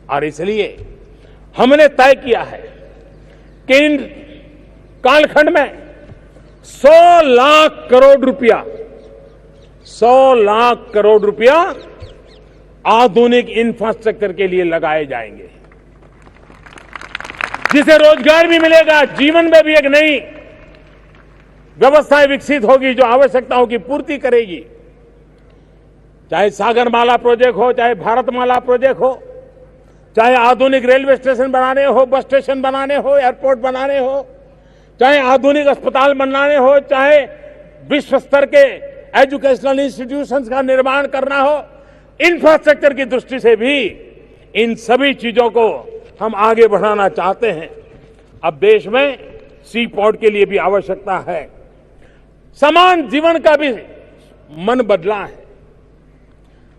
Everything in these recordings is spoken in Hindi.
और इसलिए हमने तय किया है कि इन कालखंड में 100 लाख करोड़ रुपया 100 लाख करोड़ रुपया आधुनिक इंफ्रास्ट्रक्चर के लिए लगाए जाएंगे, जिसे रोजगार भी मिलेगा, जीवन में भी एक नई व्यवस्थाएं विकसित होगी जो आवश्यकताओं की पूर्ति करेगी। चाहे सागरमाला प्रोजेक्ट हो, चाहे भारतमाला प्रोजेक्ट हो, चाहे आधुनिक रेलवे स्टेशन बनाने हो, बस स्टेशन बनाने हो, एयरपोर्ट बनाने हो, चाहे आधुनिक अस्पताल बनाने हो, चाहे विश्व स्तर के एजुकेशनल इंस्टीट्यूशंस का निर्माण करना हो, इंफ्रास्ट्रक्चर की दृष्टि से भी इन सभी चीजों को हम आगे बढ़ाना चाहते हैं। अब देश में सी पोर्ट के लिए भी आवश्यकता है। समान जीवन का भी मन बदला है,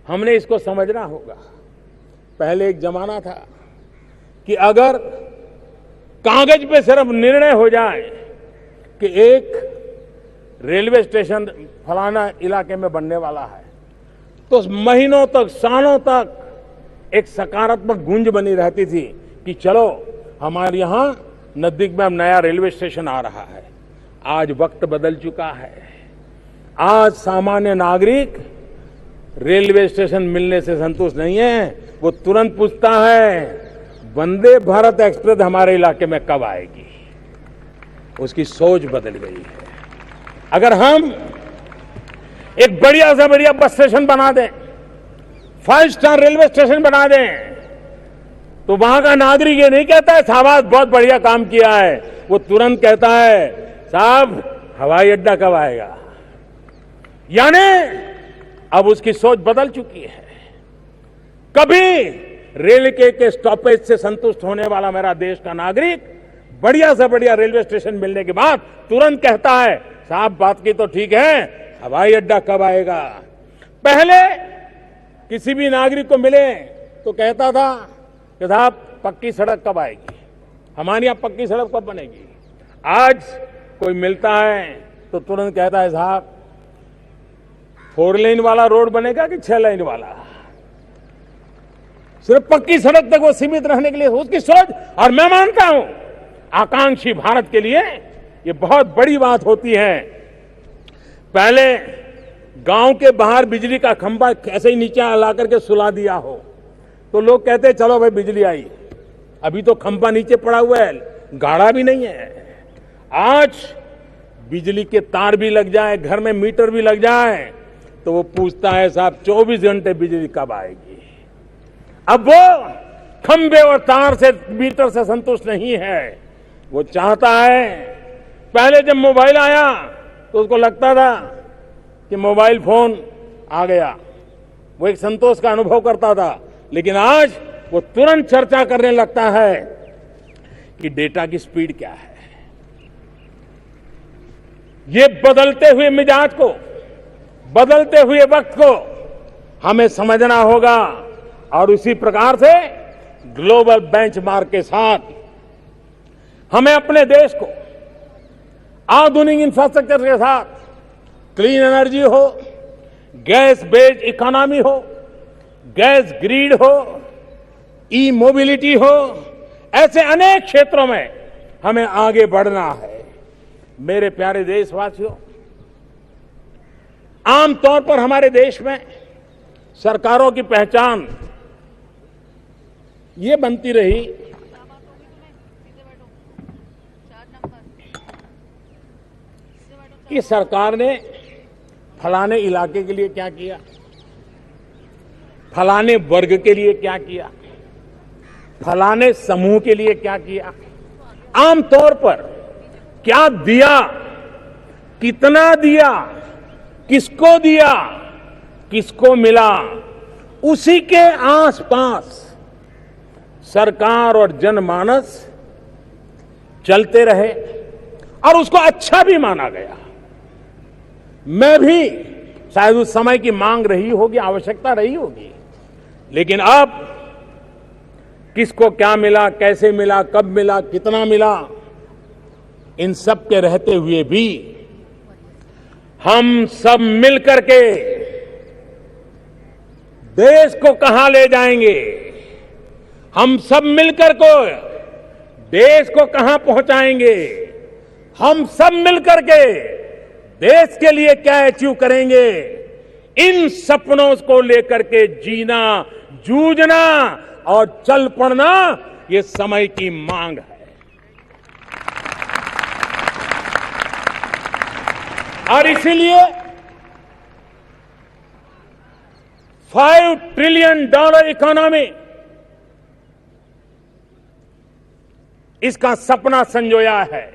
हमने इसको समझना होगा। पहले एक जमाना था कि अगर कागज पे सिर्फ निर्णय हो जाए कि एक रेलवे स्टेशन फलाना इलाके में बनने वाला है, तो महीनों तक, सालों तक एक सकारात्मक गूंज बनी रहती थी कि चलो हमारे यहां नजदीक में अब नया रेलवे स्टेशन आ रहा है। आज वक्त बदल चुका है। आज सामान्य नागरिक रेलवे स्टेशन मिलने से संतुष्ट नहीं है, वो तुरंत पूछता है वंदे भारत एक्सप्रेस हमारे इलाके में कब आएगी। उसकी सोच बदल गई है। अगर हम एक बढ़िया से बढ़िया बस स्टेशन बना दें, 5 स्टार रेलवे स्टेशन बना दें, तो वहां का नागरिक ये नहीं कहता है साहब बहुत बढ़िया काम किया है, वो तुरंत कहता है साहब हवाई अड्डा कब आएगा। यानी अब उसकी सोच बदल चुकी है। कभी रेल के स्टॉपेज से संतुष्ट होने वाला मेरा देश का नागरिक बढ़िया से बढ़िया रेलवे स्टेशन मिलने के बाद तुरंत कहता है साहब बात की तो ठीक है, हवाई अड्डा कब आएगा। पहले किसी भी नागरिक को मिले तो कहता था कि साहब पक्की सड़क कब आएगी, हमारे यहां पक्की सड़क कब बनेगी। आज कोई मिलता है तो तुरंत कहता है साहब 4 लेन वाला रोड बनेगा कि 6 लेन वाला। सिर्फ पक्की सड़क तक वो सीमित रहने के लिए उसकी सोच, और मैं मानता हूं आकांक्षी भारत के लिए ये बहुत बड़ी बात होती है। पहले गांव के बाहर बिजली का खंभा ऐसे ही नीचे ला करके सुला दिया हो तो लोग कहते चलो भाई बिजली आई, अभी तो खंभा नीचे पड़ा हुआ है, गाढ़ा भी नहीं है। आज बिजली के तार भी लग जाए, घर में मीटर भी लग जाए, तो वो पूछता है साहब 24 घंटे बिजली कब आएगी। अब वो खंभे और तार से, मीटर से संतुष्ट नहीं है। वो चाहता है, पहले जब मोबाइल आया तो उसको लगता था कि मोबाइल फोन आ गया, वो एक संतोष का अनुभव करता था। लेकिन आज वो तुरंत चर्चा करने लगता है कि डेटा की स्पीड क्या है। ये बदलते हुए मिजाज को, बदलते हुए वक्त को हमें समझना होगा और उसी प्रकार से ग्लोबल बेंचमार्क के साथ हमें अपने देश को आधुनिक इंफ्रास्ट्रक्चर के साथ, क्लीन एनर्जी हो, गैस बेस्ड इकोनॉमी हो, गैस ग्रिड हो, ई मोबिलिटी हो, ऐसे अनेक क्षेत्रों में हमें आगे बढ़ना है। मेरे प्यारे देशवासियों, आमतौर पर हमारे देश में सरकारों की पहचान ये बनती रही कि सरकार ने फलाने इलाके के लिए क्या किया, फलाने वर्ग के लिए क्या किया, फलाने समूह के लिए क्या किया। आमतौर पर क्या दिया, कितना दिया, किसको दिया, किसको मिला, उसी के आसपास सरकार और जनमानस चलते रहे और उसको अच्छा भी माना गया। मैं भी शायद उस समय की मांग रही होगी, आवश्यकता रही होगी, लेकिन अब किसको क्या मिला, कैसे मिला, कब मिला, कितना मिला, इन सब के रहते हुए भी हम सब मिलकर के देश को कहां ले जाएंगे, हम सब मिलकर को देश को कहां पहुंचाएंगे, हम सब मिलकर के देश के लिए क्या अचीव करेंगे, इन सपनों को लेकर के जीना, जूझना और चल पड़ना ये समय की मांग है। और इसीलिए $5 ट्रिलियन इकोनॉमी, इसका सपना संजोया है।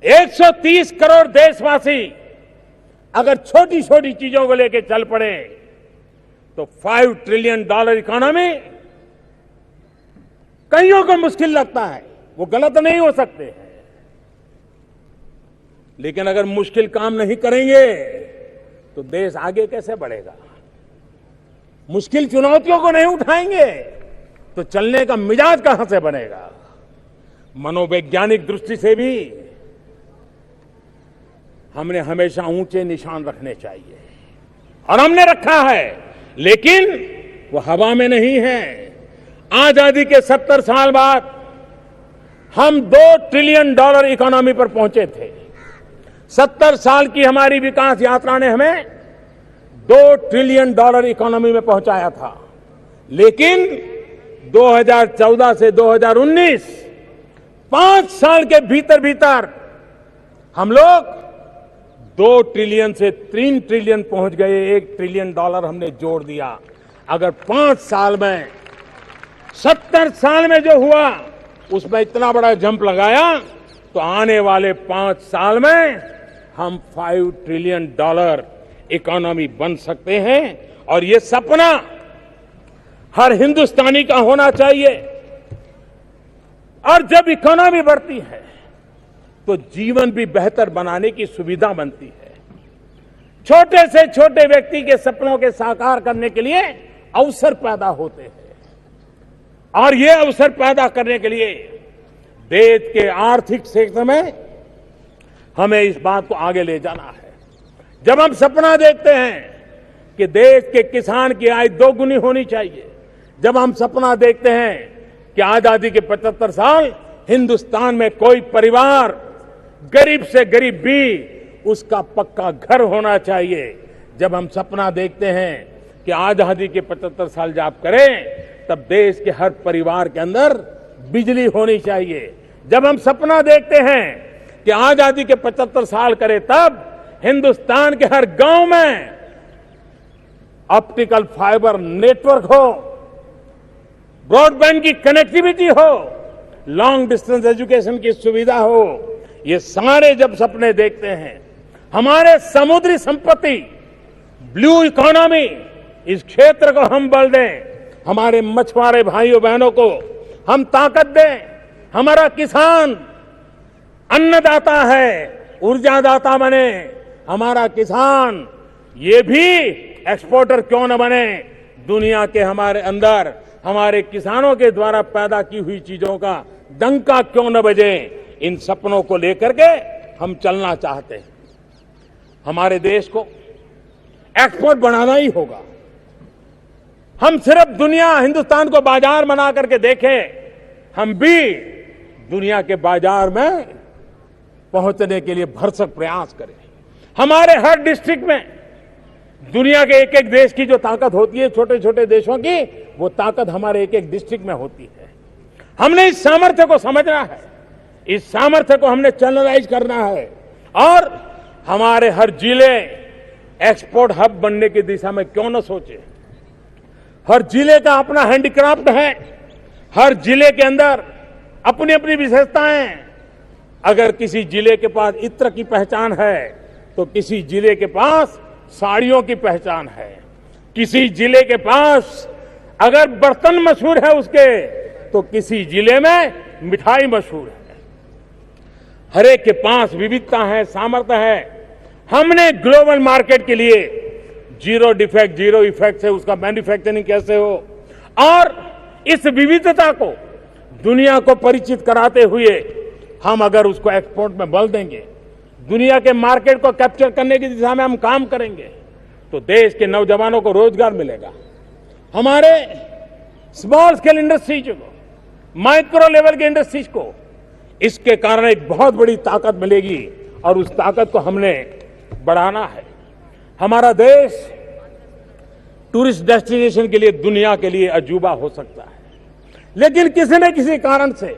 130 करोड़ देशवासी अगर छोटी छोटी चीजों को लेकर चल पड़े तो $5 ट्रिलियन इकोनॉमी कईयों को मुश्किल लगता है, वो गलत नहीं हो सकते हैं, लेकिन अगर मुश्किल काम नहीं करेंगे तो देश आगे कैसे बढ़ेगा। मुश्किल चुनौतियों को नहीं उठाएंगे तो चलने का मिजाज कहां से बनेगा। मनोवैज्ञानिक दृष्टि से भी हमने हमेशा ऊंचे निशान रखने चाहिए और हमने रखा है, लेकिन वो हवा में नहीं है। आजादी के 70 साल बाद हम $2 ट्रिलियन इकोनॉमी पर पहुंचे थे। 70 साल की हमारी विकास यात्रा ने हमें $2 ट्रिलियन इकोनॉमी में पहुंचाया था, लेकिन 2014 से 2019 5 साल के भीतर भीतर हम लोग 2 ट्रिलियन से 3 ट्रिलियन पहुंच गए। $1 ट्रिलियन हमने जोड़ दिया। अगर 5 साल में 70 साल में जो हुआ उसमें इतना बड़ा जंप लगाया तो आने वाले 5 साल में हम $5 ट्रिलियन इकोनॉमी बन सकते हैं। और ये सपना हर हिंदुस्तानी का होना चाहिए। और जब इकोनॉमी बढ़ती है तो जीवन भी बेहतर बनाने की सुविधा बनती है। छोटे से छोटे व्यक्ति के सपनों के साकार करने के लिए अवसर पैदा होते हैं और ये अवसर पैदा करने के लिए देश के आर्थिक क्षेत्र में हमें इस बात को आगे ले जाना है। जब हम सपना देखते हैं कि देश के किसान की आय 2 गुनी होनी चाहिए, जब हम सपना देखते हैं कि आजादी के 75 साल हिंदुस्तान में कोई परिवार गरीब से गरीब भी उसका पक्का घर होना चाहिए, जब हम सपना देखते हैं कि आजादी के 75 साल जब करें तब देश के हर परिवार के अंदर बिजली होनी चाहिए, जब हम सपना देखते हैं कि आजादी के 75 साल करे तब हिंदुस्तान के हर गांव में ऑप्टिकल फाइबर नेटवर्क हो, ब्रॉडबैंड की कनेक्टिविटी हो, लॉन्ग डिस्टेंस एजुकेशन की सुविधा हो, ये सारे जब सपने देखते हैं, हमारे समुद्री संपत्ति ब्लू इकोनॉमी इस क्षेत्र को हम बल दें, हमारे मछुआरे भाइयों बहनों को हम ताकत दें, हमारा किसान अन्नदाता है, ऊर्जादाता बने, हमारा किसान ये भी एक्सपोर्टर क्यों न बने, दुनिया के हमारे अंदर हमारे किसानों के द्वारा पैदा की हुई चीजों का डंका क्यों न बजे। इन सपनों को लेकर के हम चलना चाहते हैं। हमारे देश को एक्सपोर्ट बढ़ाना ही होगा। हम सिर्फ हिंदुस्तान को बाजार बना करके देखें, हम भी दुनिया के बाजार में पहुंचने के लिए भरसक प्रयास करें। हमारे हर डिस्ट्रिक्ट में दुनिया के एक एक देश की जो ताकत होती है, छोटे छोटे देशों की, वो ताकत हमारे एक एक डिस्ट्रिक्ट में होती है। हमने इस सामर्थ्य को समझना है, इस सामर्थ्य को हमने चैनलाइज करना है और हमारे हर जिले एक्सपोर्ट हब बनने की दिशा में क्यों न सोचे। हर जिले का अपना हैंडीक्राफ्ट है, हर जिले के अंदर अपनी अपनी विशेषताएं। अगर किसी जिले के पास इत्र की पहचान है तो किसी जिले के पास साड़ियों की पहचान है, किसी जिले के पास अगर बर्तन मशहूर है उसके तो किसी जिले में मिठाई मशहूर है। हर एक के पास विविधता है, सामर्थ्य है। हमने ग्लोबल मार्केट के लिए जीरो डिफेक्ट जीरो इफेक्ट से उसका मैन्युफैक्चरिंग कैसे हो और इस विविधता को दुनिया को परिचित कराते हुए हम अगर उसको एक्सपोर्ट में बल देंगे, दुनिया के मार्केट को कैप्चर करने की दिशा में हम काम करेंगे तो देश के नौजवानों को रोजगार मिलेगा। हमारे स्मॉल स्केल इंडस्ट्रीज को, माइक्रो लेवल के इंडस्ट्रीज को, इसके कारण एक बहुत बड़ी ताकत मिलेगी और उस ताकत को हमने बढ़ाना है। हमारा देश टूरिस्ट डेस्टिनेशन के लिए, दुनिया के लिए अजूबा हो सकता है, लेकिन किसी न किसी कारण से